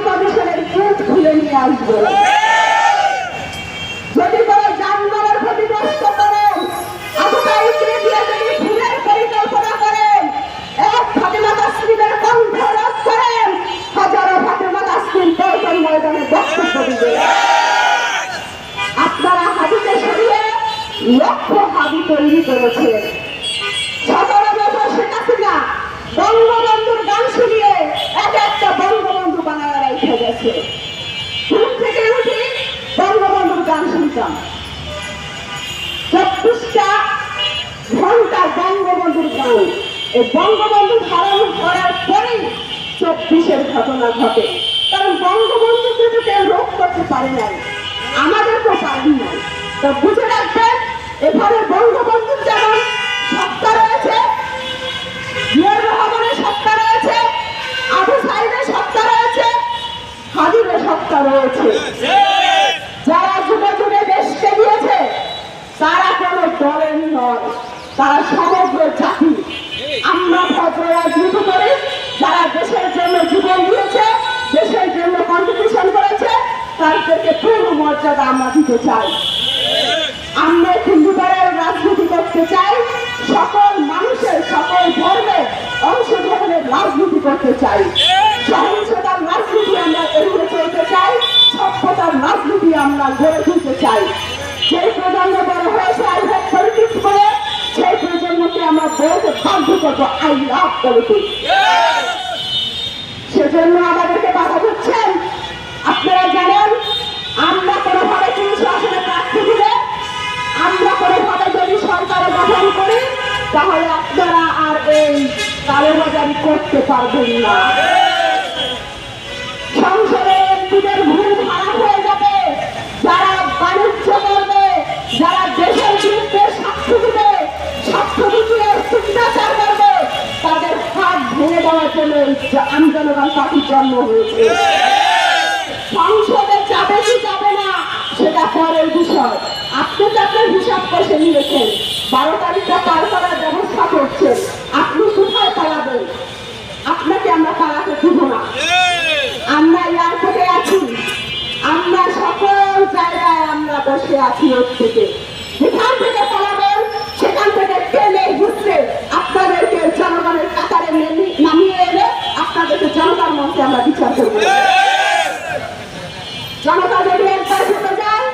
কমিশনের গেট খুলে নিয়ে আসবো। যদি কোনো যানবাহনের ক্ষতিগ্রস্ত করেন, ফুলের পরিকল্পনা করেন, এক ফাতেমা তাসলিমের কণ্ঠ রোধ করেন, হাজারো ফাতেমা তাসলিম প্রয়োজন ময়দানে বক্তব্য দিবে। আপনারা হাদিকে সরিয়ে লক্ষ হাদি তৈরি করেছেন। 17 বছর শেখ হাসিনা বঙ্গবন্ধুর গান শুনিয়ে এক একটা বঙ্গবন্ধু বানায় রেখে গেছে। ঘুম থেকে উঠি বঙ্গবন্ধুর গান শুনতাম, 24টা ঘন্টা বঙ্গবন্ধুর গান। এই বঙ্গবন্ধু ধারণ করার পরেই 24-এর ঘটনা ঘটে। কারণ বঙ্গবন্ধুকে তো কেউ রোধ করতে পারে নাই, আমাদের তো পারেন নাই। তো বুঝে রাখবেন, এখানে বঙ্গবন্ধুর যেমন সত্তা রয়েছে, জিয়াউর রহমানের সত্তা রয়েছে, আবু সাইদের সত্তা রয়েছে, হাদির সত্তা রয়েছে। যারা যুগে যুগে দেশকে দিয়েছে তারা কোনো দলের নয়, তারা সমগ্র জাতি। আমরা ভদ্র রাজনীতি করি, যারা দেশের জন্য জীবন দিয়েছে, দেশের জন্য কন্ট্রিবিউশন করেছে, তাদেরকে পূর্ণ মর্যাদা আমরা দিতে চাই। আমরা হিন্দুদের রাজনীতি করতে চাই, সকল মানুষের সকল ধর্মের অংশগ্রহণের রাজনীতি করতে চাই। সহিংসতার রাজনীতি আমরা এড়িয়ে চলতে চাই, সভ্যতার রাজনীতি আমরা গড়ে তুলতে চাই। সেই প্রজন্ম বড় হয়েছে আই লাভ পলিটিক্স করে, সেই প্রজন্মকে আমরা বলতে বাধ্য করবো আই লাভ পলিটিক্স। সেজন্য আমাদেরকে বাধা দিচ্ছেন। আপনারা জানেন, আমরা কোনোভাবে 300 আসনে প্রার্থী দিলে, আমরা কোনোভাবে যদি সরকার গঠন করি, তাহলে আপনারা আর এই কালোবাজারি করতে পারবেন না। সংসদে এমপিদের ঘুম খারাপ হয়ে যাবে, যারা বাণিজ্য করবে, যারা দেশের বিরুদ্ধে সাক্ষ্য দিবে, সাক্ষ্য দিয়ে অত্যাচার করবে, তাদের হাত ভেঙে দেওয়ার জন্য আমজনগণ পার্টির জন্ম হয়েছে। সংসদে যাবে কি যাবে না সেটা পরের বিষয়। আপনি তো আপনার হিসাব কষে নিয়েছেন, 12 তারিখটা পার করার ব্যবস্থা করছেন, আপনি কোথায় পালাবেন? আপনাকে আমরা পালাতে দিব না। আমরা এয়ারপোর্টে আছি, আমরা সকল জায়গায় আমরা বসে আছি। ওর থেকে যেখান থেকে পালাবেন সেখান থেকে টেনে ঘুরতে আপনাদেরকে জনগণের কাতারে নামিয়ে এনে আপনাদেরকে জনতার মঞ্চে আমরা বিচার করব। জনতা যদি একবার ঢুকে যায়,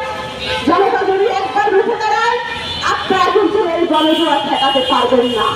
জনতা যদি একবার ঢুকে দাঁড়ায়, আপনারা কিন্তু এই গণজোয়ার ঠেকাতে পারবেন না।